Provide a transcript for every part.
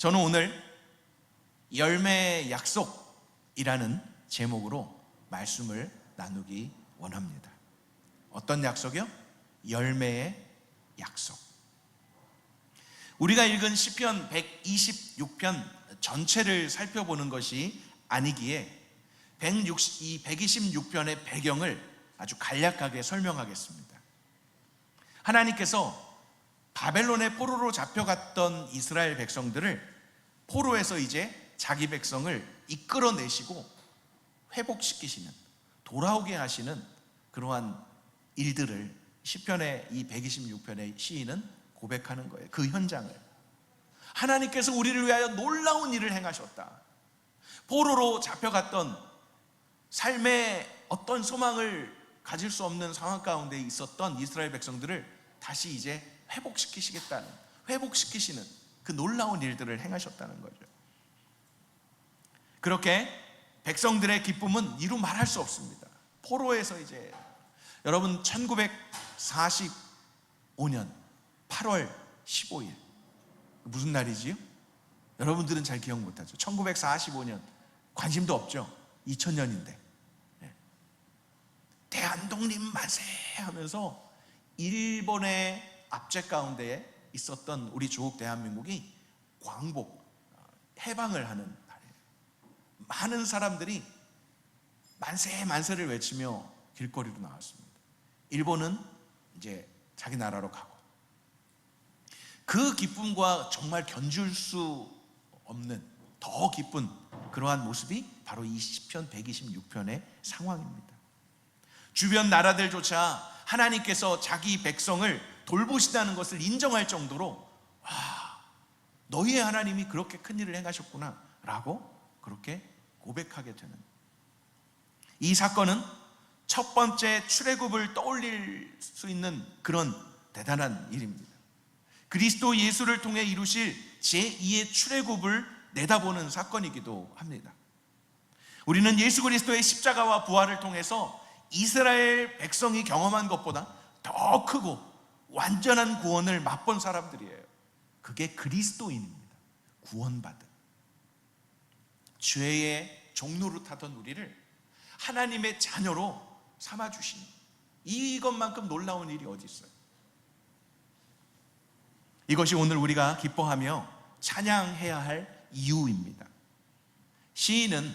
저는 오늘 열매의 약속이라는 제목으로 말씀을 나누기 원합니다. 어떤 약속이요? 열매의 약속. 우리가 읽은 시편 126편 전체를 살펴보는 것이 아니기에 126편의 배경을 아주 간략하게 설명하겠습니다. 하나님께서 바벨론의 포로로 잡혀갔던 이스라엘 백성들을 포로에서 이제 자기 백성을 이끌어내시고 회복시키시는, 돌아오게 하시는 그러한 일들을 시편의 이 126편의 시인은 고백하는 거예요. 그 현장을. 하나님께서 우리를 위하여 놀라운 일을 행하셨다. 포로로 잡혀갔던 삶의 어떤 소망을 가질 수 없는 상황 가운데 있었던 이스라엘 백성들을 다시 이제 회복시키시는 그 놀라운 일들을 행하셨다는 거죠. 그렇게 백성들의 기쁨은 이루 말할 수 없습니다. 포로에서 이제 여러분 1945년 8월 15일 무슨 날이지요? 여러분들은 잘 기억 못하죠. 1945년 관심도 없죠. 2000년인데 대한독립 만세 하면서 일본의 압제 가운데 있었던 우리 조국 대한민국이 광복, 해방을 하는 날이에요. 많은 사람들이 만세 만세를 외치며 길거리로 나왔습니다. 일본은 이제 자기 나라로 가고, 그 기쁨과 정말 견줄 수 없는 더 기쁜 그러한 모습이 바로 이 시편 126편의 상황입니다. 주변 나라들조차 하나님께서 자기 백성을 돌보시다는 것을 인정할 정도로 너희의 하나님이 그렇게 큰 일을 행하셨구나 라고 그렇게 고백하게 되는, 이 사건은 첫 번째 출애굽을 떠올릴 수 있는 그런 대단한 일입니다. 그리스도 예수를 통해 이루실 제2의 출애굽을 내다보는 사건이기도 합니다. 우리는 예수 그리스도의 십자가와 부활을 통해서 이스라엘 백성이 경험한 것보다 더 크고 완전한 구원을 맛본 사람들이에요. 그게 그리스도인입니다. 구원받은, 죄의 종로로 타던 우리를 하나님의 자녀로 삼아주시는, 이것만큼 놀라운 일이 어디 있어요? 이것이 오늘 우리가 기뻐하며 찬양해야 할 이유입니다. 시인은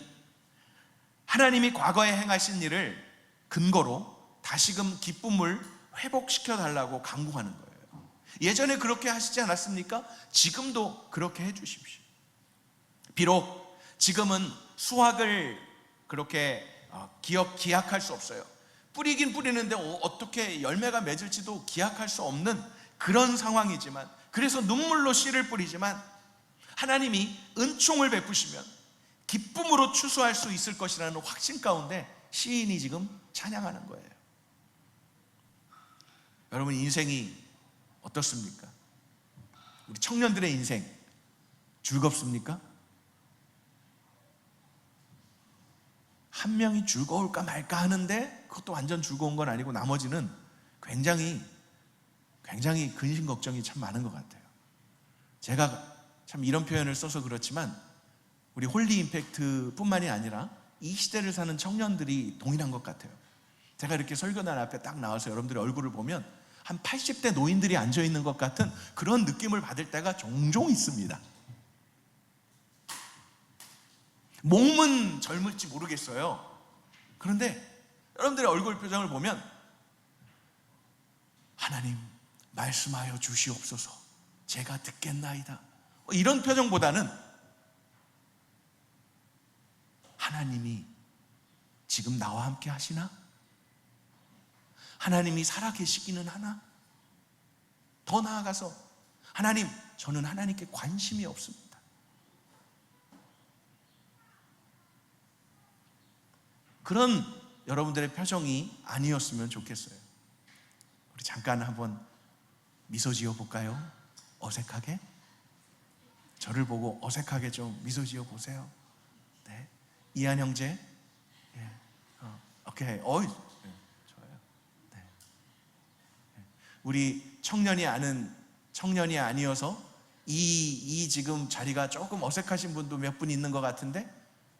하나님이 과거에 행하신 일을 근거로 다시금 기쁨을 회복시켜 달라고 간구하는 거예요. 예전에 그렇게 하시지 않았습니까? 지금도 그렇게 해 주십시오. 비록 지금은 수확을 그렇게 기약할 수 없어요. 뿌리긴 뿌리는데 어떻게 열매가 맺을지도 기약할 수 없는 그런 상황이지만, 그래서 눈물로 씨를 뿌리지만 하나님이 은총을 베푸시면 기쁨으로 추수할 수 있을 것이라는 확신 가운데 시인이 지금 찬양하는 거예요. 여러분, 인생이 어떻습니까? 우리 청년들의 인생 즐겁습니까? 한 명이 즐거울까 말까 하는데 그것도 완전 즐거운 건 아니고 나머지는 굉장히 근심 걱정이 참 많은 것 같아요. 제가 참 이런 표현을 써서 그렇지만 우리 홀리 임팩트 뿐만이 아니라 이 시대를 사는 청년들이 동일한 것 같아요. 제가 이렇게 설교단 앞에 딱 나와서 여러분들의 얼굴을 보면 한 80대 노인들이 앉아있는 것 같은 그런 느낌을 받을 때가 종종 있습니다. 몸은 젊을지 모르겠어요. 그런데 여러분들의 얼굴 표정을 보면 하나님 말씀하여 주시옵소서 제가 듣겠나이다, 이런 표정보다는 하나님이 지금 나와 함께 하시나? 하나님이 살아계시기는 하나? 더 나아가서 하나님, 저는 하나님께 관심이 없습니다. 그런 여러분들의 표정이 아니었으면 좋겠어요. 우리 잠깐 한번 미소 지어 볼까요? 어색하게? 저를 보고 어색하게 좀 미소 지어 보세요. 네. 이한 형제, 예. 오케이, 네, 좋아요. 네. 우리 청년이 아니어서 이 지금 자리가 조금 어색하신 분도 몇 분 있는 것 같은데,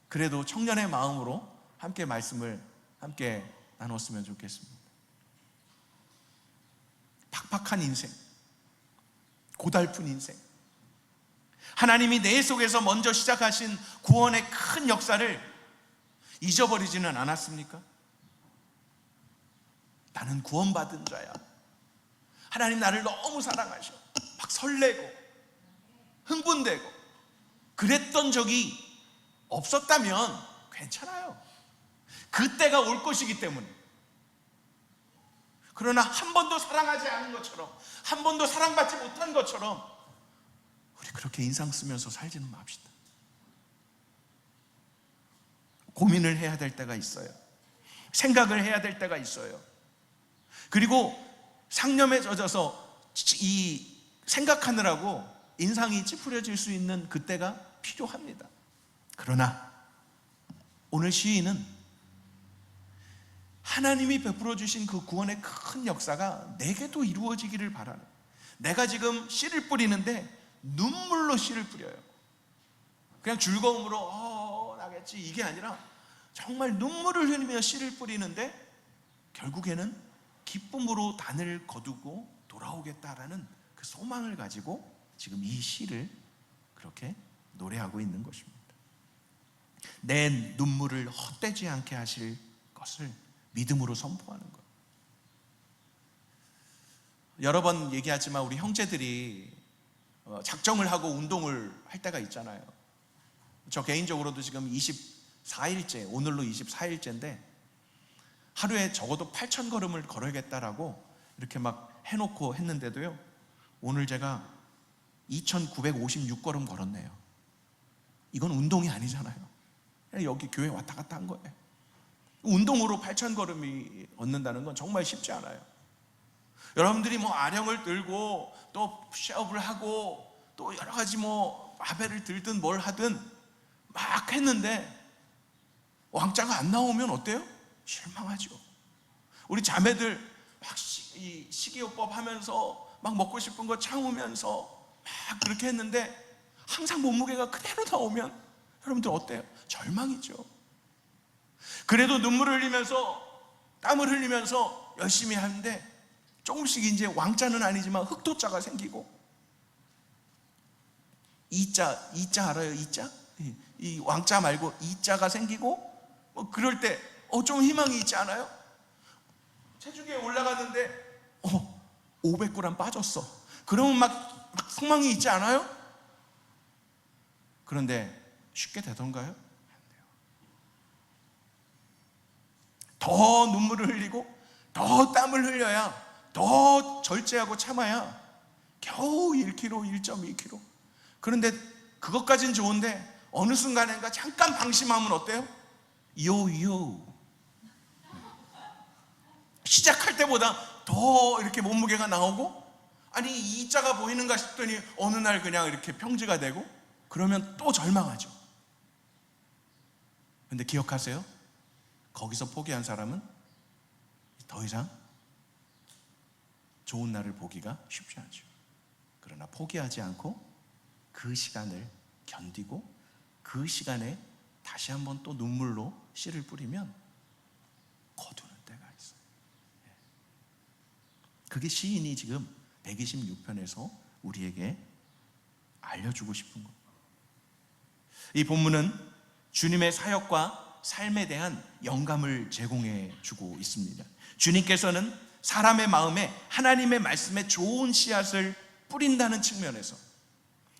그래도 청년의 마음으로 함께 말씀을 함께 나눴으면 좋겠습니다. 팍팍한 인생, 고달픈 인생, 하나님이 내 속에서 먼저 시작하신 구원의 큰 역사를 잊어버리지는 않았습니까? 나는 구원받은 자야. 하나님 나를 너무 사랑하셔. 막 설레고 흥분되고 그랬던 적이 없었다면 괜찮아요. 그때가 올 것이기 때문에. 그러나 한 번도 사랑하지 않은 것처럼, 한 번도 사랑받지 못한 것처럼 우리 그렇게 인상 쓰면서 살지는 맙시다. 고민을 해야 될 때가 있어요. 생각을 해야 될 때가 있어요. 그리고 상념에 젖어서 이 생각하느라고 인상이 찌푸려질 수 있는 그때가 필요합니다. 그러나 오늘 시인은 하나님이 베풀어 주신 그 구원의 큰 역사가 내게도 이루어지기를 바라는, 내가 지금 씨를 뿌리는데 눈물로 씨를 뿌려요. 그냥 즐거움으로 나겠지 이게 아니라 정말 눈물을 흘리며 씨를 뿌리는데 결국에는 기쁨으로 단을 거두고 돌아오겠다라는 그 소망을 가지고 지금 이 시를 그렇게 노래하고 있는 것입니다. 내 눈물을 헛되지 않게 하실 것을 믿음으로 선포하는 것. 여러 번 얘기하지만 우리 형제들이 작정을 하고 운동을 할 때가 있잖아요. 저 개인적으로도 지금 24일째, 오늘로 24일째인데 하루에 적어도 8,000걸음을 걸어야겠다라고 이렇게 막 해놓고 했는데도요, 오늘 제가 2,956걸음 걸었네요. 이건 운동이 아니잖아요. 그냥 여기 교회 왔다 갔다 한 거예요. 운동으로 8,000걸음이 얻는다는 건 정말 쉽지 않아요. 여러분들이 뭐 아령을 들고 또 푸시업을 하고 또 여러 가지 뭐 바벨을 들든 뭘 하든 막 했는데 왕자가 안 나오면 어때요? 실망하죠. 우리 자매들 막 식이요법 하면서 막 먹고 싶은 거 참으면서 막 그렇게 했는데 항상 몸무게가 그대로 나오면 여러분들 어때요? 절망이죠. 그래도 눈물을 흘리면서 땀을 흘리면서 열심히 하는데 조금씩 이제 왕자는 아니지만 흑토자가 생기고, 이자 알아요? 이자? 이 왕자 말고 이자가 생기고 뭐 그럴 때 좀 희망이 있지 않아요? 체중이 올라가는데 500g 빠졌어. 그러면 막 소망이 있지 않아요? 그런데 쉽게 되던가요? 더 눈물을 흘리고 더 땀을 흘려야, 더 절제하고 참아야 겨우 1kg, 1.2kg. 그런데 그것까진 좋은데 어느 순간인가 잠깐 방심하면 어때요? 요요. 시작할 때보다 더 이렇게 몸무게가 나오고, 아니 이 자가 보이는가 싶더니 어느 날 그냥 이렇게 평지가 되고, 그러면 또 절망하죠. 근데 기억하세요? 거기서 포기한 사람은 더 이상 좋은 날을 보기가 쉽지 않죠. 그러나 포기하지 않고 그 시간을 견디고 그 시간에 다시 한번 또 눈물로 씨를 뿌리면 거두는 때가 있어요. 그게 시인이 지금 126편에서 우리에게 알려주고 싶은 겁니다. 이 본문은 주님의 사역과 삶에 대한 영감을 제공해 주고 있습니다. 주님께서는 사람의 마음에 하나님의 말씀에 좋은 씨앗을 뿌린다는 측면에서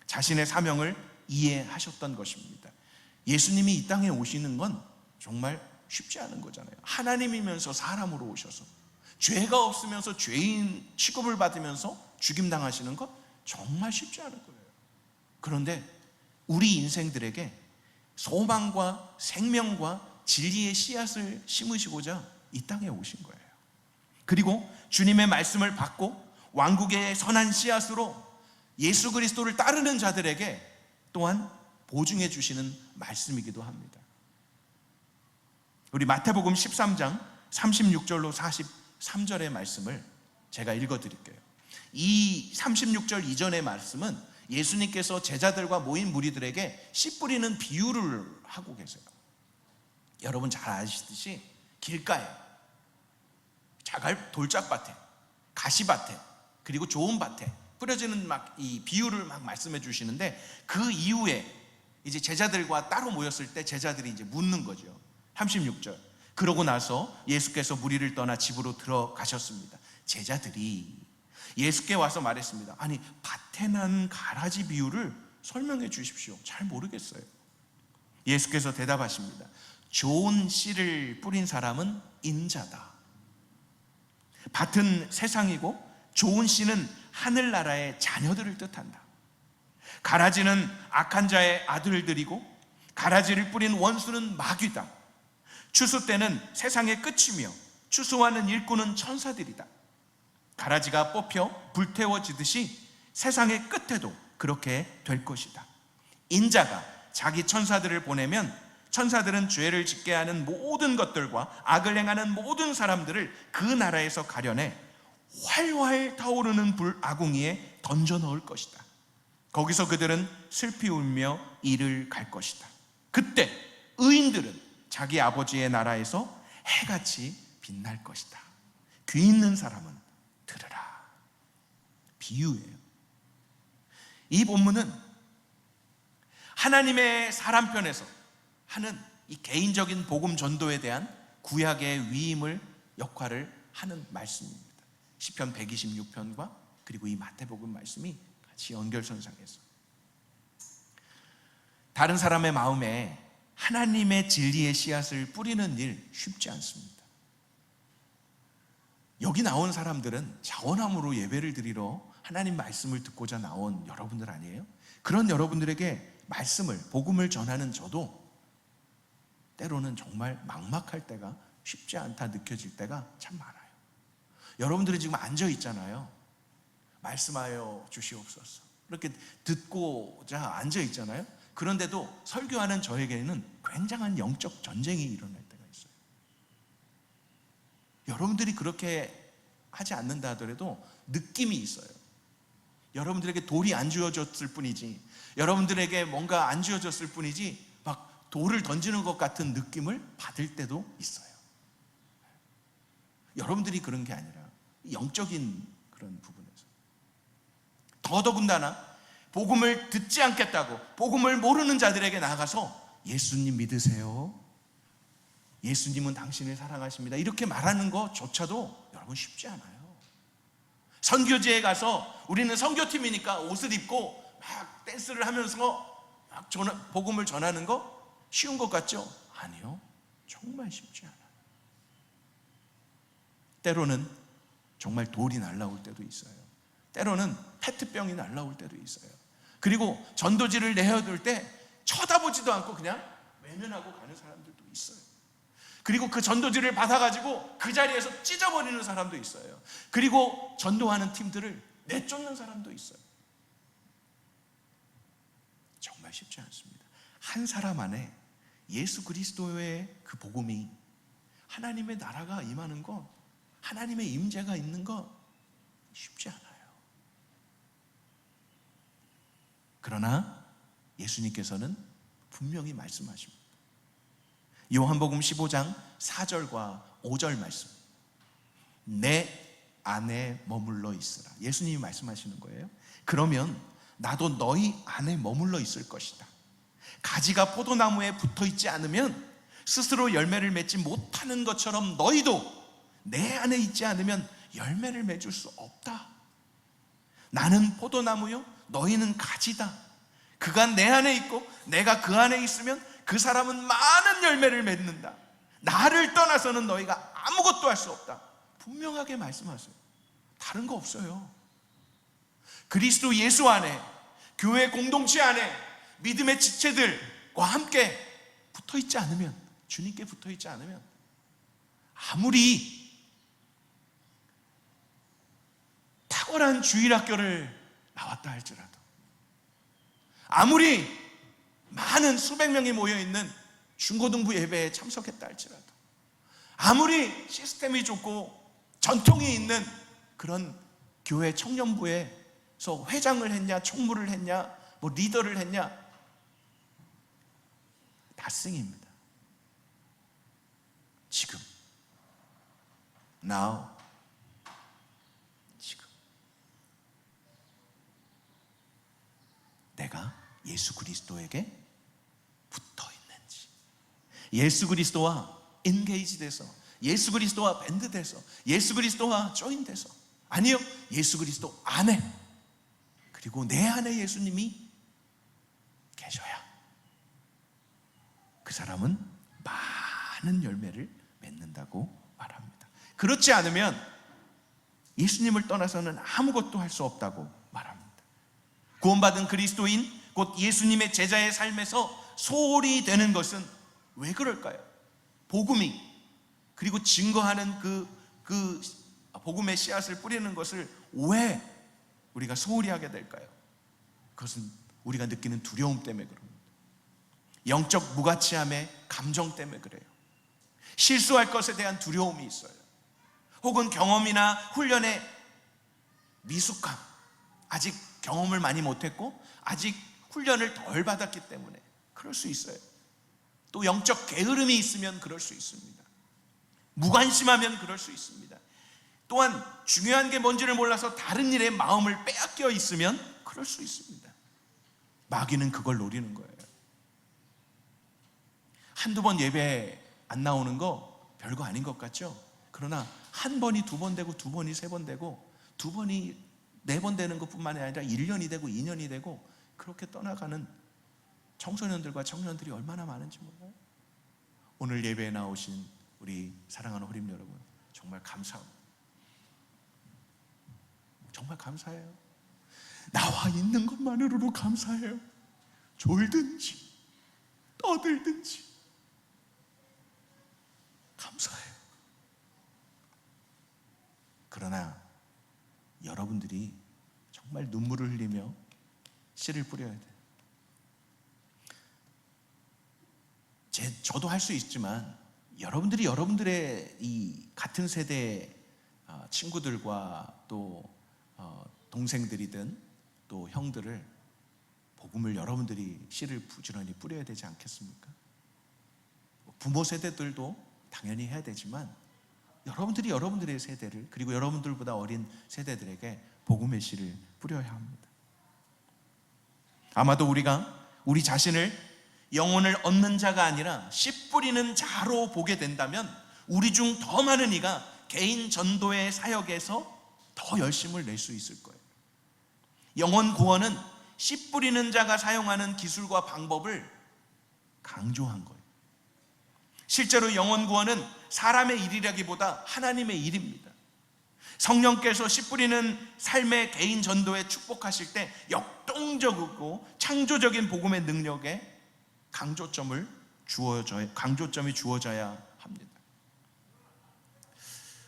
자신의 사명을 이해하셨던 것입니다. 예수님이 이 땅에 오시는 건 정말 쉽지 않은 거잖아요. 하나님이면서 사람으로 오셔서 죄가 없으면서 죄인 취급을 받으면서 죽임당하시는 것 정말 쉽지 않은 거예요. 그런데 우리 인생들에게 소망과 생명과 진리의 씨앗을 심으시고자 이 땅에 오신 거예요. 그리고 주님의 말씀을 받고 왕국의 선한 씨앗으로 예수 그리스도를 따르는 자들에게 또한 보증해 주시는 말씀이기도 합니다. 우리 마태복음 13장 36절로 43절의 말씀을 제가 읽어드릴게요. 이 36절 이전의 말씀은 예수님께서 제자들과 모인 무리들에게 씨 뿌리는 비유를 하고 계세요. 여러분 잘 아시듯이 길가에 자갈 돌짝밭에 가시밭에 그리고 좋은 밭에 뿌려지는 막 이 비유를 막 말씀해 주시는데, 그 이후에 이제 제자들과 따로 모였을 때 제자들이 이제 묻는 거죠. 36절. 그러고 나서 예수께서 무리를 떠나 집으로 들어가셨습니다. 제자들이 예수께 와서 말했습니다. 아니, 밭에 난 가라지 비유를 설명해 주십시오. 잘 모르겠어요. 예수께서 대답하십니다. 좋은 씨를 뿌린 사람은 인자다. 밭은 세상이고 좋은 씨는 하늘나라의 자녀들을 뜻한다. 가라지는 악한 자의 아들들이고 가라지를 뿌린 원수는 마귀다. 추수 때는 세상의 끝이며 추수하는 일꾼은 천사들이다. 가라지가 뽑혀 불태워지듯이 세상의 끝에도 그렇게 될 것이다. 인자가 자기 천사들을 보내면 천사들은 죄를 짓게 하는 모든 것들과 악을 행하는 모든 사람들을 그 나라에서 가려내 활활 타오르는 불 아궁이에 던져 넣을 것이다. 거기서 그들은 슬피 울며 이를 갈 것이다. 그때 의인들은 자기 아버지의 나라에서 해같이 빛날 것이다. 귀 있는 사람은 들으라. 비유예요. 이 본문은 하나님의 사람 편에서 하는 이 개인적인 복음 전도에 대한 구약의 위임을 역할을 하는 말씀입니다. 시편 126편과 그리고 이 마태복음 말씀이 같이 연결선상에서 다른 사람의 마음에 하나님의 진리의 씨앗을 뿌리는 일 쉽지 않습니다. 여기 나온 사람들은 자원함으로 예배를 드리러 하나님 말씀을 듣고자 나온 여러분들 아니에요? 그런 여러분들에게 말씀을, 복음을 전하는 저도 때로는 정말 막막할 때가, 쉽지 않다 느껴질 때가 참 많아요. 여러분들이 지금 앉아 있잖아요. 말씀하여 주시옵소서. 이렇게 듣고자 앉아 있잖아요. 그런데도 설교하는 저에게는 굉장한 영적 전쟁이 일어날 때가 있어요. 여러분들이 그렇게 하지 않는다 하더라도 느낌이 있어요. 여러분들에게 돌이 안 주어졌을 뿐이지, 여러분들에게 뭔가 안 주어졌을 뿐이지 막 돌을 던지는 것 같은 느낌을 받을 때도 있어요. 여러분들이 그런 게 아니라 영적인 그런 부분에서 더더군다나 복음을 듣지 않겠다고 복음을 모르는 자들에게 나가서 예수님 믿으세요, 예수님은 당신을 사랑하십니다, 이렇게 말하는 것조차도 여러분 쉽지 않아요. 선교지에 가서 우리는 선교팀이니까 옷을 입고 막 댄스를 하면서 막 복음을 전하는 거 쉬운 것 같죠? 아니요, 정말 쉽지 않아요. 때로는 정말 돌이 날라올 때도 있어요. 때로는 페트병이 날라올 때도 있어요. 그리고 전도지를 내어둘 때 쳐다보지도 않고 그냥 외면하고 가는 사람들도 있어요. 그리고 그 전도지를 받아가지고 그 자리에서 찢어버리는 사람도 있어요. 그리고 전도하는 팀들을 내쫓는 사람도 있어요. 정말 쉽지 않습니다. 한 사람 안에 예수 그리스도의 그 복음이, 하나님의 나라가 임하는 것, 하나님의 임재가 있는 것 쉽지 않아요. 그러나 예수님께서는 분명히 말씀하십니다. 요한복음 15장 4절과 5절 말씀, 내 안에 머물러 있으라. 예수님이 말씀하시는 거예요. 그러면 나도 너희 안에 머물러 있을 것이다. 가지가 포도나무에 붙어 있지 않으면 스스로 열매를 맺지 못하는 것처럼 너희도 내 안에 있지 않으면 열매를 맺을 수 없다. 나는 포도나무요, 너희는 가지다. 그가 내 안에 있고 내가 그 안에 있으면 그 사람은 많은 열매를 맺는다. 나를 떠나서는 너희가 아무것도 할 수 없다. 분명하게 말씀하세요. 다른 거 없어요. 그리스도 예수 안에, 교회 공동체 안에 믿음의 지체들과 함께 붙어 있지 않으면, 주님께 붙어 있지 않으면 아무리 탁월한 주일학교를 나왔다 할지라도, 아무리 많은 수백 명이 모여있는 중고등부 예배에 참석했다 할지라도, 아무리 시스템이 좋고 전통이 있는 그런 교회 청년부에 그래서 회장을 했냐, 총무를 했냐, 뭐 리더를 했냐, 나승입니다. 지금, now, 지금 내가 예수 그리스도에게 붙어 있는지, 예수 그리스도와 인게이지 돼서, 예수 그리스도와 밴드 돼서, 예수 그리스도와 조인 돼서, 아니요, 예수 그리스도 안에, 그리고 내 안에 예수님이 계셔야 그 사람은 많은 열매를 맺는다고 말합니다. 그렇지 않으면 예수님을 떠나서는 아무것도 할 수 없다고 말합니다. 구원받은 그리스도인 곧 예수님의 제자의 삶에서 소홀히 되는 것은 왜 그럴까요? 복음이, 그리고 증거하는 그 복음의 씨앗을 뿌리는 것을 왜 우리가 소홀히 하게 될까요? 그것은 우리가 느끼는 두려움 때문에 그럽니다. 영적 무가치함의 감정 때문에 그래요. 실수할 것에 대한 두려움이 있어요. 혹은 경험이나 훈련의 미숙함, 아직 경험을 많이 못했고 아직 훈련을 덜 받았기 때문에 그럴 수 있어요. 또 영적 게으름이 있으면 그럴 수 있습니다. 무관심하면 그럴 수 있습니다. 또한 중요한 게 뭔지를 몰라서 다른 일에 마음을 빼앗겨 있으면 그럴 수 있습니다. 마귀는 그걸 노리는 거예요. 한두 번 예배 안 나오는 거 별거 아닌 것 같죠? 그러나 한 번이 두 번 되고 두 번이 세 번 되고 두 번이 네 번 되는 것뿐만이 아니라 1년이 되고 2년이 되고 그렇게 떠나가는 청소년들과 청년들이 얼마나 많은지 몰라요. 오늘 예배에 나오신 우리 사랑하는 호림 여러분, 정말 감사합니다. 정말 감사해요. 나와 있는 것만으로도 감사해요. 졸든지 떠들든지 감사해요. 그러나 여러분들이 정말 눈물을 흘리며 씨를 뿌려야 돼요. 저도 할 수 있지만 여러분들이 여러분들의 이 같은 세대의 친구들과 또 동생들이든 또 형들을 복음을 여러분들이 씨를 부지런히 뿌려야 되지 않겠습니까? 부모 세대들도 당연히 해야 되지만 여러분들이 여러분들의 세대를, 그리고 여러분들보다 어린 세대들에게 복음의 씨를 뿌려야 합니다. 아마도 우리가 우리 자신을 영혼을 얻는 자가 아니라 씨 뿌리는 자로 보게 된다면 우리 중 더 많은 이가 개인 전도의 사역에서 더 열심을 낼 수 있을 거예요. 영혼 구원은 씨 뿌리는 자가 사용하는 기술과 방법을 강조한 거예요. 실제로 영혼 구원은 사람의 일이라기보다 하나님의 일입니다. 성령께서 씨 뿌리는 삶의 개인 전도에 축복하실 때 역동적이고 창조적인 복음의 능력에 강조점이 주어져야 합니다.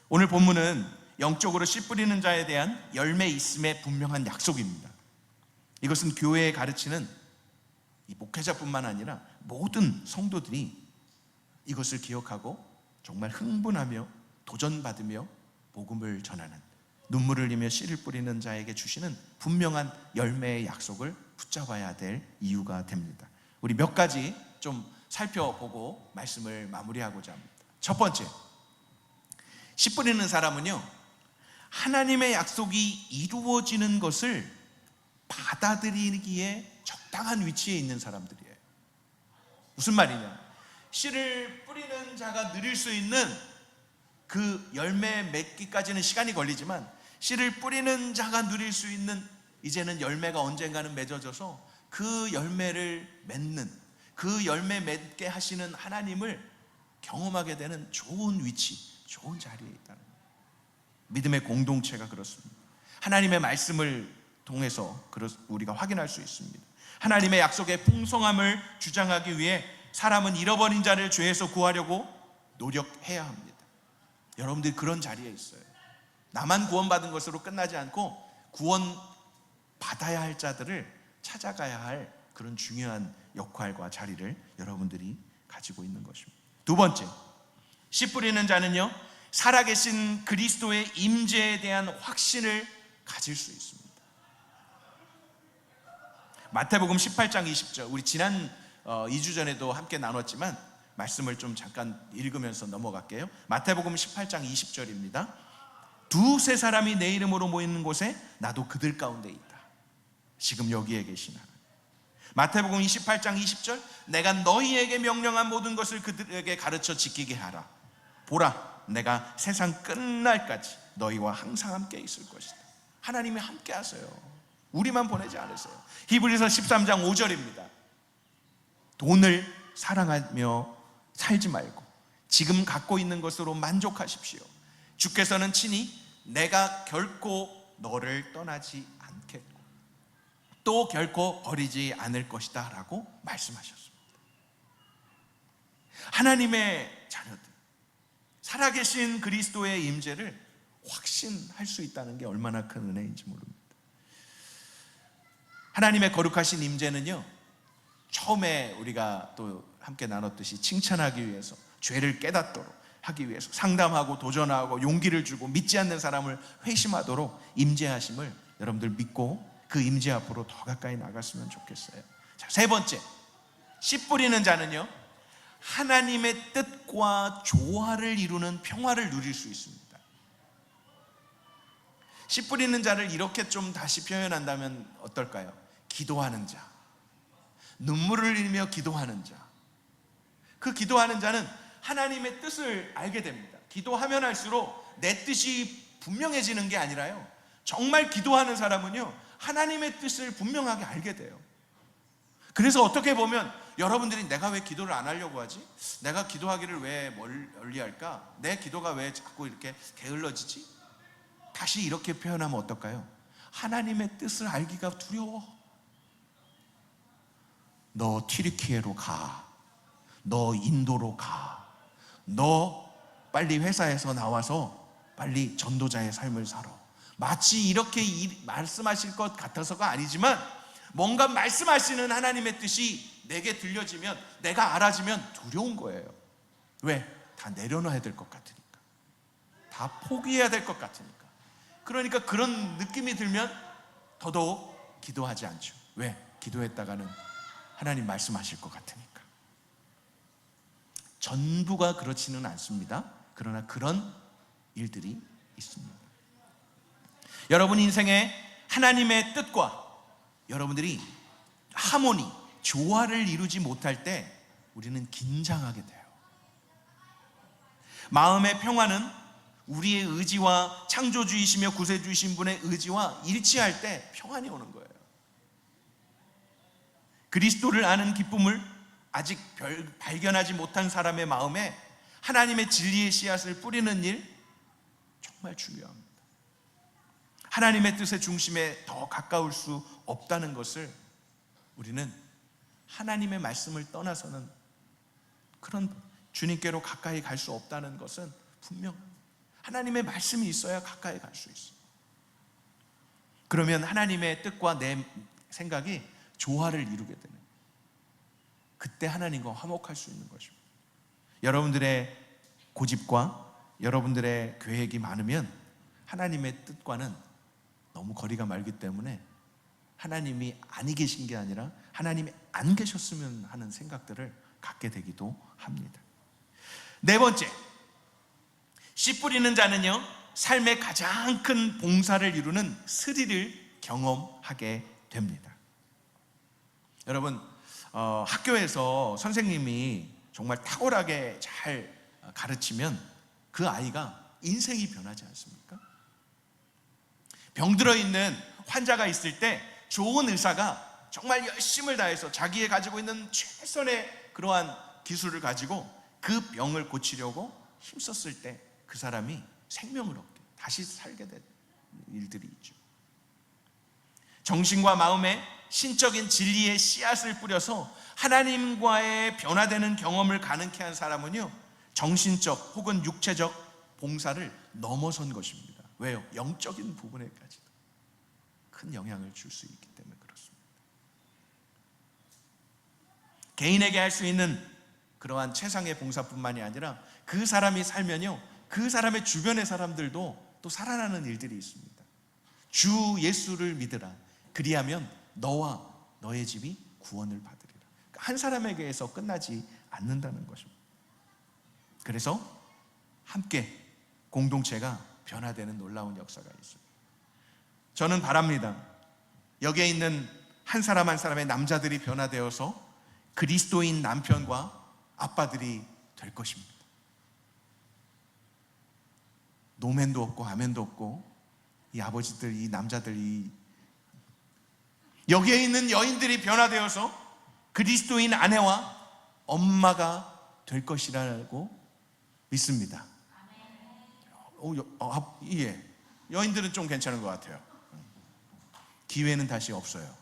오늘 본문은 영적으로 씨 뿌리는 자에 대한 열매 있음의 분명한 약속입니다. 이것은 교회에 가르치는 이 목회자뿐만 아니라 모든 성도들이 이것을 기억하고 정말 흥분하며 도전받으며 복음을 전하는, 눈물을 흘리며 씨를 뿌리는 자에게 주시는 분명한 열매의 약속을 붙잡아야 될 이유가 됩니다. 우리 몇 가지 좀 살펴보고 말씀을 마무리하고자 합니다. 첫 번째, 씨 뿌리는 사람은요, 하나님의 약속이 이루어지는 것을 받아들이기에 적당한 위치에 있는 사람들이에요. 무슨 말이냐? 씨를 뿌리는 자가 누릴 수 있는 그 열매 맺기까지는 시간이 걸리지만 씨를 뿌리는 자가 누릴 수 있는 이제는 열매가 언젠가는 맺어져서 그 열매를 맺는, 그 열매 맺게 하시는 하나님을 경험하게 되는 좋은 위치, 좋은 자리에 있다는 거예요. 믿음의 공동체가 그렇습니다. 하나님의 말씀을 통해서 우리가 확인할 수 있습니다. 하나님의 약속의 풍성함을 주장하기 위해 사람은 잃어버린 자를 죄에서 구하려고 노력해야 합니다. 여러분들이 그런 자리에 있어요. 나만 구원받은 것으로 끝나지 않고 구원받아야 할 자들을 찾아가야 할 그런 중요한 역할과 자리를 여러분들이 가지고 있는 것입니다. 두 번째, 씨 뿌리는 자는요, 살아계신 그리스도의 임재에 대한 확신을 가질 수 있습니다. 마태복음 18장 20절, 우리 지난 2주 전에도 함께 나눴지만 말씀을 좀 잠깐 읽으면서 넘어갈게요. 마태복음 18장 20절입니다. 두세 사람이 내 이름으로 모이는 곳에 나도 그들 가운데 있다. 지금 여기에 계시나. 마태복음 28장 20절, 내가 너희에게 명령한 모든 것을 그들에게 가르쳐 지키게 하라. 보라, 내가 세상 끝날까지 너희와 항상 함께 있을 것이다. 하나님이 함께 하세요. 우리만 보내지 않으세요. 히브리서 13장 5절입니다. 돈을 사랑하며 살지 말고 지금 갖고 있는 것으로 만족하십시오. 주께서는 친히 내가 결코 너를 떠나지 않겠고 또 결코 버리지 않을 것이다 라고 말씀하셨습니다. 하나님의 자녀들, 살아계신 그리스도의 임재를 확신할 수 있다는 게 얼마나 큰 은혜인지 모릅니다. 하나님의 거룩하신 임재는요, 처음에 우리가 또 함께 나눴듯이 칭찬하기 위해서, 죄를 깨닫도록 하기 위해서, 상담하고 도전하고 용기를 주고 믿지 않는 사람을 회심하도록 임재하심을 여러분들 믿고 그 임재 앞으로 더 가까이 나갔으면 좋겠어요. 자, 세 번째, 씨 뿌리는 자는요, 하나님의 뜻과 조화를 이루는 평화를 누릴 수 있습니다. 씨 뿌리는 자를 이렇게 좀 다시 표현한다면 어떨까요? 기도하는 자, 눈물을 흘리며 기도하는 자. 그 기도하는 자는 하나님의 뜻을 알게 됩니다. 기도하면 할수록 내 뜻이 분명해지는 게 아니라요, 정말 기도하는 사람은요, 하나님의 뜻을 분명하게 알게 돼요. 그래서 어떻게 보면 여러분들이 내가 왜 기도를 안 하려고 하지? 내가 기도하기를 왜 멀리 할까? 내 기도가 왜 자꾸 이렇게 게을러지지? 다시 이렇게 표현하면 어떨까요? 하나님의 뜻을 알기가 두려워. 너 튀르키예로 가. 너 인도로 가. 너 빨리 회사에서 나와서 빨리 전도자의 삶을 살아. 마치 이렇게 말씀하실 것 같아서가 아니지만 뭔가 말씀하시는 하나님의 뜻이 내게 들려지면, 내가 알아지면 두려운 거예요. 왜? 다 내려놔야 될 것 같으니까, 다 포기해야 될 것 같으니까. 그러니까 그런 느낌이 들면 더더욱 기도하지 않죠. 왜? 기도했다가는 하나님 말씀하실 것 같으니까. 전부가 그렇지는 않습니다. 그러나 그런 일들이 있습니다. 여러분 인생에 하나님의 뜻과 여러분들이 하모니, 조화를 이루지 못할 때 우리는 긴장하게 돼요. 마음의 평화는 우리의 의지와 창조주이시며 구세주이신 분의 의지와 일치할 때 평안이 오는 거예요. 그리스도를 아는 기쁨을 아직 발견하지 못한 사람의 마음에 하나님의 진리의 씨앗을 뿌리는 일, 정말 중요합니다. 하나님의 뜻의 중심에 더 가까울 수 없다는 것을 우리는 하나님의 말씀을 떠나서는, 그런 주님께로 가까이 갈 수 없다는 것은 분명합니다. 하나님의 말씀이 있어야 가까이 갈 수 있어요. 그러면 하나님의 뜻과 내 생각이 조화를 이루게 되는, 그때 하나님과 화목할 수 있는 것입니다. 여러분들의 고집과 여러분들의 계획이 많으면 하나님의 뜻과는 너무 거리가 멀기 때문에 하나님이 아니 계신 게 아니라 하나님이 안 계셨으면 하는 생각들을 갖게 되기도 합니다. 네 번째, 씨 뿌리는 자는요, 삶의 가장 큰 봉사를 이루는 스릴을 경험하게 됩니다. 여러분, 학교에서 선생님이 정말 탁월하게 잘 가르치면 그 아이가 인생이 변하지 않습니까? 병들어 있는 환자가 있을 때 좋은 의사가 정말 열심을 다해서 자기의 가지고 있는 최선의 그러한 기술을 가지고 그 병을 고치려고 힘썼을 때 그 사람이 생명을 얻게, 다시 살게 된 일들이 있죠. 정신과 마음에 신적인 진리의 씨앗을 뿌려서 하나님과의 변화되는 경험을 가능케 한 사람은요, 정신적 혹은 육체적 봉사를 넘어선 것입니다. 왜요? 영적인 부분에까지도 큰 영향을 줄 수 있기 때문에 그렇습니다. 개인에게 할 수 있는 그러한 최상의 봉사뿐만이 아니라 그 사람이 살면요, 그 사람의 주변의 사람들도 또 살아나는 일들이 있습니다. 주 예수를 믿으라. 그리하면 너와 너의 집이 구원을 받으리라. 그러니까 한 사람에게서 끝나지 않는다는 것입니다. 그래서 함께 공동체가 변화되는 놀라운 역사가 있습니다. 저는 바랍니다. 여기에 있는 한 사람 한 사람의 남자들이 변화되어서 그리스도인 남편과 아빠들이 될 것입니다. 노맨도 없고 아멘도 없고 이 아버지들, 이 남자들이, 여기에 있는 여인들이 변화되어서 그리스도인 아내와 엄마가 될 것이라고 믿습니다. 예. 여인들은 좀 괜찮은 것 같아요. 기회는 다시 없어요.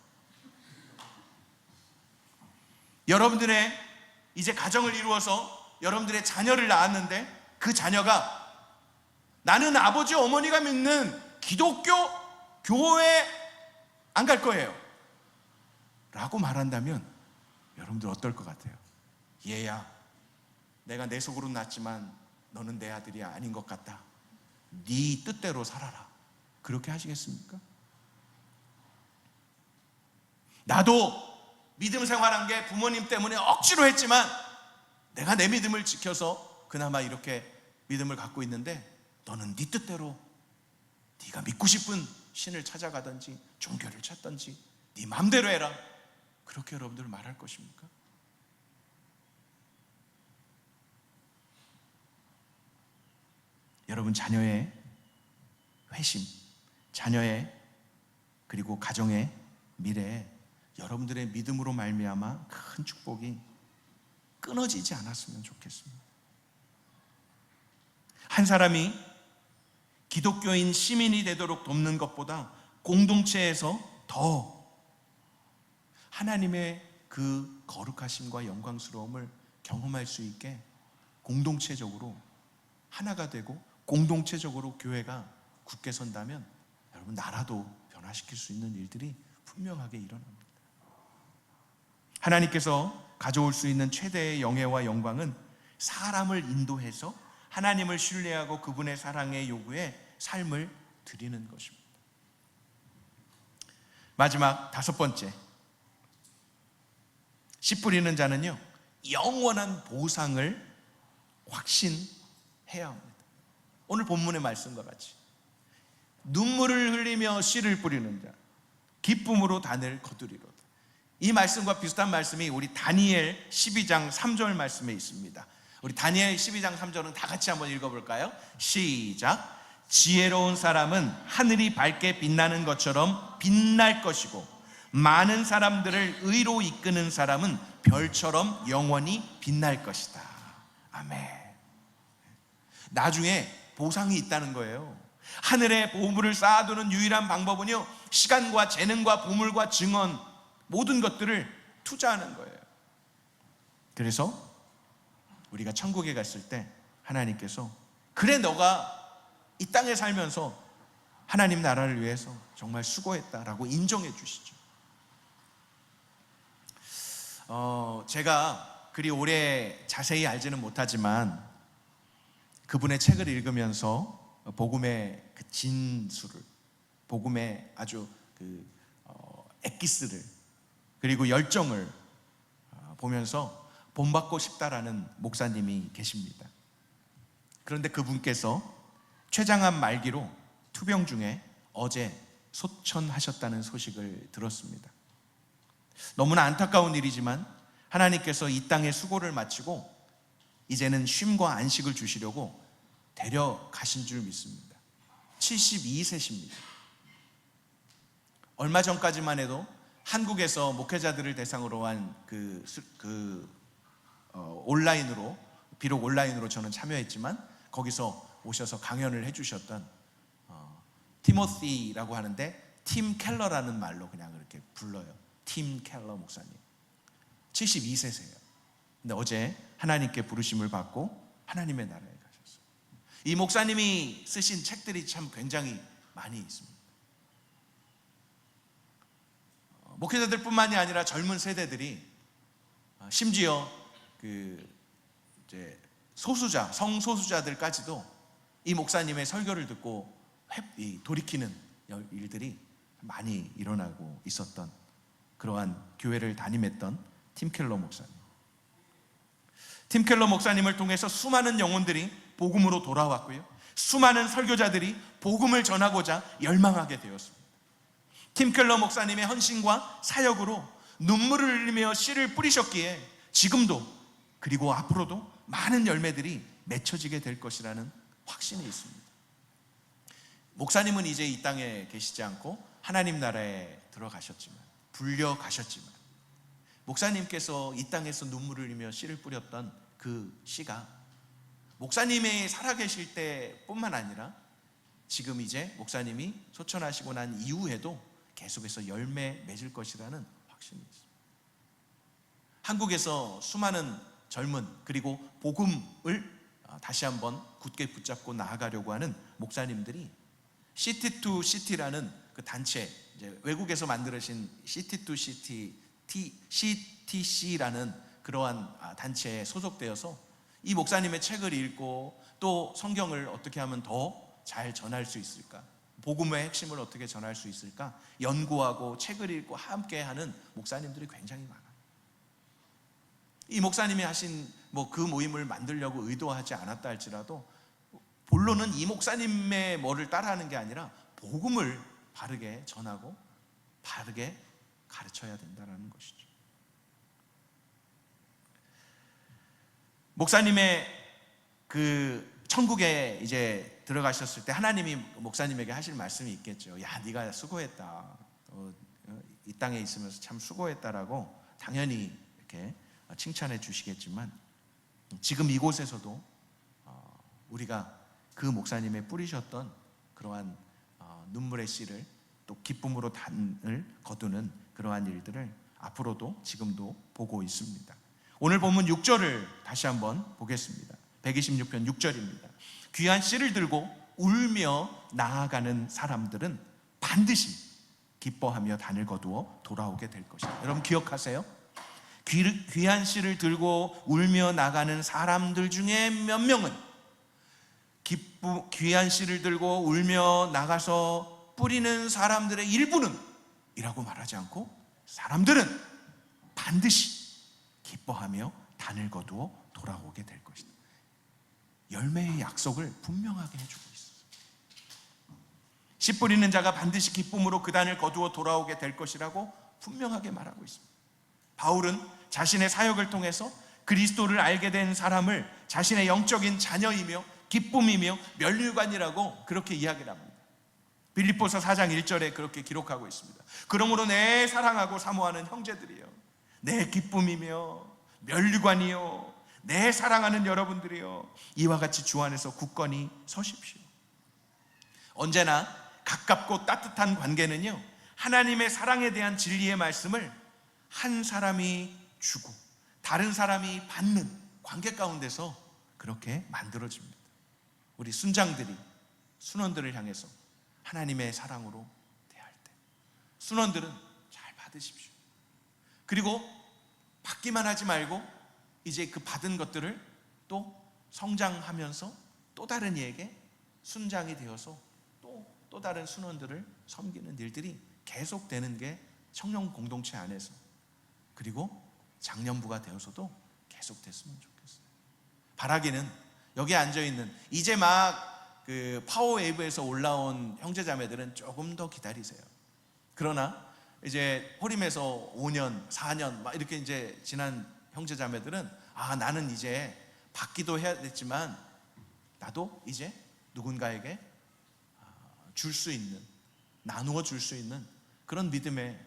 여러분들의 이제 가정을 이루어서 여러분들의 자녀를 낳았는데 그 자녀가 나는 아버지 어머니가 믿는 기독교 교회 안 갈 거예요 라고 말한다면 여러분들 어떨 것 같아요? 얘야, 내가 내 속으로 낳았지만 너는 내 아들이 아닌 것 같다. 네 뜻대로 살아라. 그렇게 하시겠습니까? 나도 믿음 생활한 게 부모님 때문에 억지로 했지만 내가 내 믿음을 지켜서 그나마 이렇게 믿음을 갖고 있는데 너는 네 뜻대로 네가 믿고 싶은 신을 찾아가든지 종교를 찾든지 네 마음대로 해라. 그렇게 여러분들 말할 것입니까? 여러분 자녀의 회심, 자녀의 그리고 가정의 미래에 여러분들의 믿음으로 말미암아 큰 축복이 끊어지지 않았으면 좋겠습니다. 한 사람이 기독교인 시민이 되도록 돕는 것보다 공동체에서 더 하나님의 그 거룩하심과 영광스러움을 경험할 수 있게 공동체적으로 하나가 되고 공동체적으로 교회가 굳게 선다면 여러분 나라도 변화시킬 수 있는 일들이 분명하게 일어납니다. 하나님께서 가져올 수 있는 최대의 영예와 영광은 사람을 인도해서 하나님을 신뢰하고 그분의 사랑의 요구에 삶을 드리는 것입니다. 마지막 다섯 번째, 씨 뿌리는 자는요 영원한 보상을 확신해야 합니다. 오늘 본문의 말씀과 같이 눈물을 흘리며 씨를 뿌리는 자 기쁨으로 단을 거두리로다. 이 말씀과 비슷한 말씀이 우리 다니엘 12장 3절 말씀에 있습니다. 우리 다니엘 12장 3절은 다 같이 한번 읽어볼까요? 시작. 지혜로운 사람은 하늘이 밝게 빛나는 것처럼 빛날 것이고 많은 사람들을 의로 이끄는 사람은 별처럼 영원히 빛날 것이다. 아멘. 나중에 보상이 있다는 거예요. 하늘에 보물을 쌓아두는 유일한 방법은요 시간과 재능과 보물과 증언 모든 것들을 투자하는 거예요. 그래서 우리가 천국에 갔을 때 하나님께서 그래 너가 이 땅에 살면서 하나님 나라를 위해서 정말 수고했다라고 인정해 주시죠. 제가 그리 오래 자세히 알지는 못하지만 그분의 책을 읽으면서 복음의 그 진수를, 복음의 아주 엑기스를 그리고 열정을 보면서 본받고 싶다라는 목사님이 계십니다. 그런데 그분께서 췌장암 말기로 투병 중에 어제 소천하셨다는 소식을 들었습니다. 너무나 안타까운 일이지만 하나님께서 이 땅의 수고를 마치고 이제는 쉼과 안식을 주시려고 데려가신 줄 믿습니다. 72세십니다. 얼마 전까지만 해도 한국에서 목회자들을 대상으로 한 온라인으로, 비록 온라인으로 저는 참여했지만 거기서 오셔서 강연을 해주셨던 티모시라고 하는데 팀 켈러라는 말로 그냥 이렇게 불러요. 팀 켈러 목사님 72세세요. 근데 어제 하나님께 부르심을 받고 하나님의 나라에 가셨어요. 이 목사님이 쓰신 책들이 참 굉장히 많이 있습니다. 목회자들 뿐만이 아니라 젊은 세대들이 심지어 이제 성소수자들까지도 이 목사님의 설교를 듣고 돌이키는 일들이 많이 일어나고 있었던 그러한 교회를 담임했던 팀 켈러 목사님. 팀 켈러 목사님을 통해서 수많은 영혼들이 복음으로 돌아왔고요, 수많은 설교자들이 복음을 전하고자 열망하게 되었습니다. 팀 켈러 목사님의 헌신과 사역으로 눈물을 흘리며 씨를 뿌리셨기에 지금도 그리고 앞으로도 많은 열매들이 맺혀지게 될 것이라는 확신이 있습니다. 목사님은 이제 이 땅에 계시지 않고 하나님 나라에 들어가셨지만, 불려가셨지만, 목사님께서 이 땅에서 눈물을 흘리며 씨를 뿌렸던 그 씨가 목사님이 살아계실 때뿐만 아니라 지금 이제 목사님이 소천하시고 난 이후에도 계속해서 열매 맺을 것이라는 확신이 있습니다. 한국에서 수많은 젊은, 그리고 복음을 다시 한번 굳게 붙잡고 나아가려고 하는 목사님들이 시티 투 시티라는 그 단체, 이제 외국에서 만들어진 시티 투 시티 CTC라는 그러한 단체에 소속되어서 이 목사님의 책을 읽고 또 성경을 어떻게 하면 더 잘 전할 수 있을까, 복음의 핵심을 어떻게 전할 수 있을까 연구하고 책을 읽고 함께하는 목사님들이 굉장히 많아요. 이 목사님이 하신 그 모임을 만들려고 의도하지 않았다 할지라도 본론은 이 목사님의 뭐를 따라하는 게 아니라 복음을 바르게 전하고 바르게 가르쳐야 된다는 것이죠. 목사님의 그 천국에 이제 들어가셨을 때 하나님이 목사님에게 하실 말씀이 있겠죠. 야, 네가 수고했다. 이 땅에 있으면서 참 수고했다라고 당연히 이렇게 칭찬해 주시겠지만, 지금 이곳에서도 우리가 그 목사님의 뿌리셨던 그러한 눈물의 씨를 또 기쁨으로 단을 거두는 그러한 일들을 앞으로도 지금도 보고 있습니다. 오늘 본문 6절을 다시 한번 보겠습니다. 126편 6절입니다. 귀한 씨를 들고 울며 나아가는 사람들은 반드시 기뻐하며 단을 거두어 돌아오게 될 것이다. 여러분 기억하세요? 귀한 씨를 들고 울며 나가는 사람들 중에 몇 명은 귀한 씨를 들고 울며 나가서 뿌리는 사람들의 일부는 이라고 말하지 않고 사람들은 반드시 기뻐하며 단을 거두어 돌아오게 될 것이다. 열매의 약속을 분명하게 해주고 있어요. 씨 뿌리는 자가 반드시 기쁨으로 그 단을 거두어 돌아오게 될 것이라고 분명하게 말하고 있습니다. 바울은 자신의 사역을 통해서 그리스도를 알게 된 사람을 자신의 영적인 자녀이며 기쁨이며 면류관이라고 그렇게 이야기를 합니다. 빌립보서 4장 1절에 그렇게 기록하고 있습니다. 그러므로 내 사랑하고 사모하는 형제들이여, 내 기쁨이며 면류관이요, 내 사랑하는 여러분들이여, 이와 같이 주 안에서 굳건히 서십시오. 언제나 가깝고 따뜻한 관계는요, 하나님의 사랑에 대한 진리의 말씀을 한 사람이 주고 다른 사람이 받는 관계 가운데서 그렇게 만들어집니다. 우리 순장들이 순원들을 향해서 하나님의 사랑으로 대할 때 순원들은 잘 받으십시오. 그리고 받기만 하지 말고 이제 그 받은 것들을 또 성장하면서 또 다른 이에게 순장이 되어서 또 다른 순원들을 섬기는 일들이 계속되는 게 청년 공동체 안에서, 그리고 장년부가 되어서도 계속됐으면 좋겠어요. 바라기는 여기 앉아있는 이제 막 그 파워웨이브에서 올라온 형제자매들은 조금 더 기다리세요. 그러나 이제 호림에서 5년, 4년 막 이렇게 이제 지난 형제자매들은 나는 이제 받기도 해야 됐지만 나도 이제 누군가에게 줄 수 있는, 나누어 줄 수 있는 그런 믿음의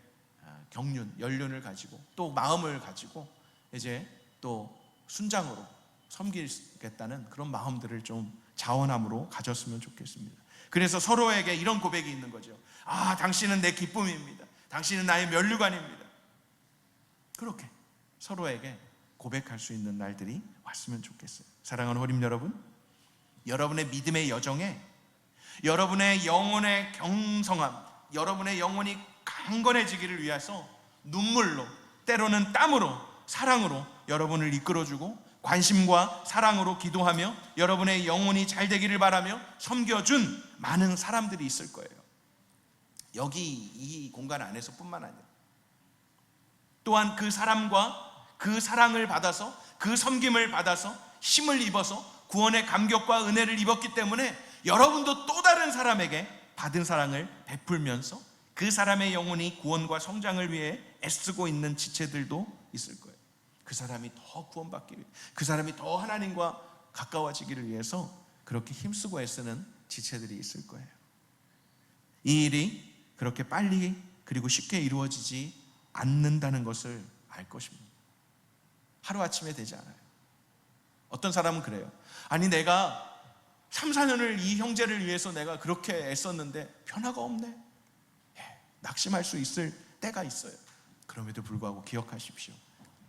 경륜, 연륜을 가지고 또 마음을 가지고 이제 또 순장으로 섬기겠다는 그런 마음들을 좀 자원함으로 가졌으면 좋겠습니다. 그래서 서로에게 이런 고백이 있는 거죠. 당신은 내 기쁨입니다. 당신은 나의 면류관입니다. 그렇게 서로에게 고백할 수 있는 날들이 왔으면 좋겠어요. 사랑하는 호림 여러분, 여러분의 믿음의 여정에 여러분의 영혼의 경성함, 여러분의 영혼이 강건해지기를 위해서 눈물로, 때로는 땀으로, 사랑으로 여러분을 이끌어주고 관심과 사랑으로 기도하며 여러분의 영혼이 잘 되기를 바라며 섬겨준 많은 사람들이 있을 거예요. 여기 이 공간 안에서 뿐만 아니라 또한 그 사람과 그 사랑을 받아서 그 섬김을 받아서 힘을 입어서 구원의 감격과 은혜를 입었기 때문에 여러분도 또 다른 사람에게 받은 사랑을 베풀면서 그 사람의 영혼이 구원과 성장을 위해 애쓰고 있는 지체들도 있을 거예요. 그 사람이 더 구원받기 위해, 그 사람이 더 하나님과 가까워지기를 위해서 그렇게 힘쓰고 애쓰는 지체들이 있을 거예요. 이 일이 그렇게 빨리 그리고 쉽게 이루어지지 않는다는 것을 알 것입니다. 하루아침에 되지 않아요. 어떤 사람은 그래요. 아니 내가 3, 4년을 이 형제를 위해서 내가 그렇게 애썼는데 변화가 없네. 낙심할 수 있을 때가 있어요. 그럼에도 불구하고 기억하십시오.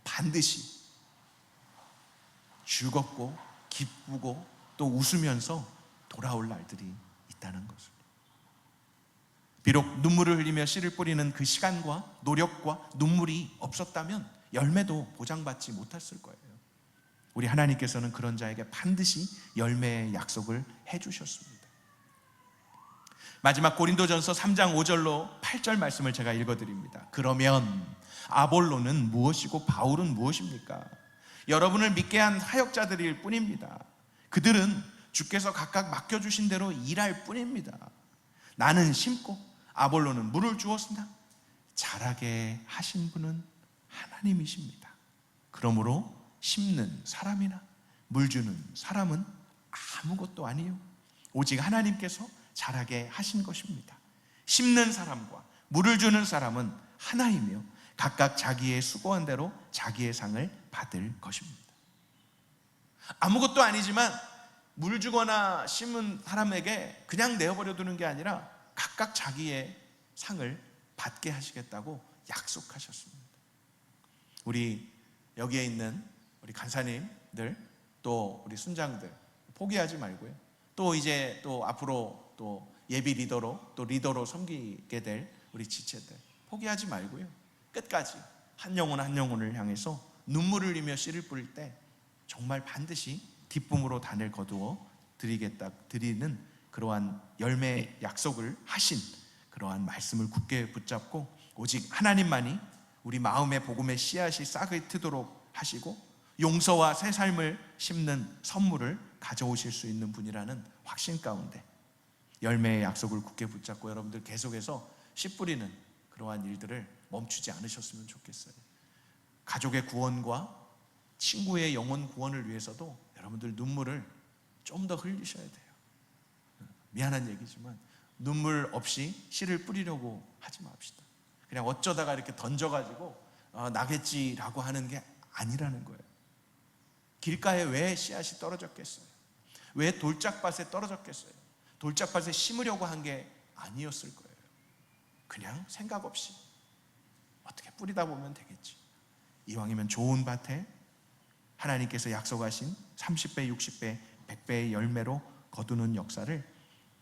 반드시 즐겁고 기쁘고 또 웃으면서 돌아올 날들이 있다는 것을. 비록 눈물을 흘리며 씨를 뿌리는 그 시간과 노력과 눈물이 없었다면 열매도 보장받지 못했을 거예요. 우리 하나님께서는 그런 자에게 반드시 열매의 약속을 해주셨습니다. 마지막 고린도전서 3장 5절로 8절 말씀을 제가 읽어드립니다. 그러면 아볼로는 무엇이고 바울은 무엇입니까? 여러분을 믿게 한 사역자들일 뿐입니다. 그들은 주께서 각각 맡겨주신 대로 일할 뿐입니다. 나는 심고 아볼로는 물을 주었으나 자라게 하신 분은 하나님이십니다. 그러므로 심는 사람이나 물 주는 사람은 아무것도 아니요 오직 하나님께서 자라게 하신 것입니다. 심는 사람과 물을 주는 사람은 하나이며 각각 자기의 수고한 대로 자기의 상을 받을 것입니다. 아무것도 아니지만 물 주거나 심은 사람에게 그냥 내어버려 두는 게 아니라 각각 자기의 상을 받게 하시겠다고 약속하셨습니다. 우리 여기에 있는 우리 간사님들 또 우리 순장들 포기하지 말고요. 또 이제 또 앞으로 또 예비 리더로 또 리더로 섬기게 될 우리 지체들 포기하지 말고요. 끝까지 한 영혼 한 영혼을 향해서 눈물을 흘리며 씨를 뿌릴 때 정말 반드시 기쁨으로 단을 거두어 드리는 그러한 열매의 약속을 하신 그러한 말씀을 굳게 붙잡고 오직 하나님만이 우리 마음의 복음의 씨앗이 싹을 트도록 하시고 용서와 새 삶을 심는 선물을 가져오실 수 있는 분이라는 확신 가운데 열매의 약속을 굳게 붙잡고 여러분들 계속해서 씨 뿌리는 그러한 일들을 멈추지 않으셨으면 좋겠어요. 가족의 구원과 친구의 영혼 구원을 위해서도 여러분들 눈물을 좀 더 흘리셔야 돼요. 미안한 얘기지만 눈물 없이 씨를 뿌리려고 하지 맙시다. 그냥 어쩌다가 이렇게 던져가지고 나겠지라고 하는 게 아니라는 거예요. 길가에 왜 씨앗이 떨어졌겠어요? 왜 돌짝밭에 떨어졌겠어요? 돌짝밭에 심으려고 한 게 아니었을 거예요. 그냥 생각 없이 어떻게 뿌리다 보면 되겠지. 이왕이면 좋은 밭에 하나님께서 약속하신 30배, 60배, 100배의 열매로 거두는 역사를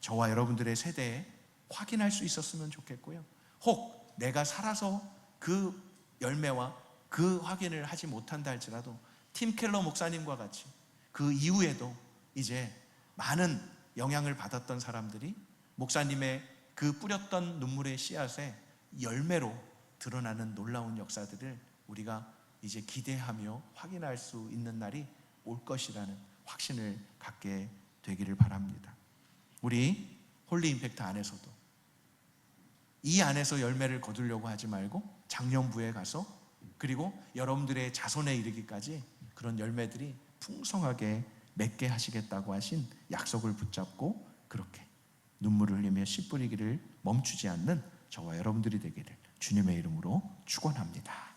저와 여러분들의 세대에 확인할 수 있었으면 좋겠고요. 혹 내가 살아서 그 열매와 그 확인을 하지 못한다 할지라도 팀 켈러 목사님과 같이 그 이후에도 이제 많은 영향을 받았던 사람들이 목사님의 그 뿌렸던 눈물의 씨앗에 열매로 드러나는 놀라운 역사들을 우리가 이제 기대하며 확인할 수 있는 날이 올 것이라는 확신을 갖게 되기를 바랍니다. 우리 홀리 임팩트 안에서도 이 안에서 열매를 거두려고 하지 말고 작년부에 가서 그리고 여러분들의 자손에 이르기까지 그런 열매들이 풍성하게 맺게 하시겠다고 하신 약속을 붙잡고 그렇게 눈물을 흘리며 씨 뿌리기를 멈추지 않는 저와 여러분들이 되기를 주님의 이름으로 축원합니다.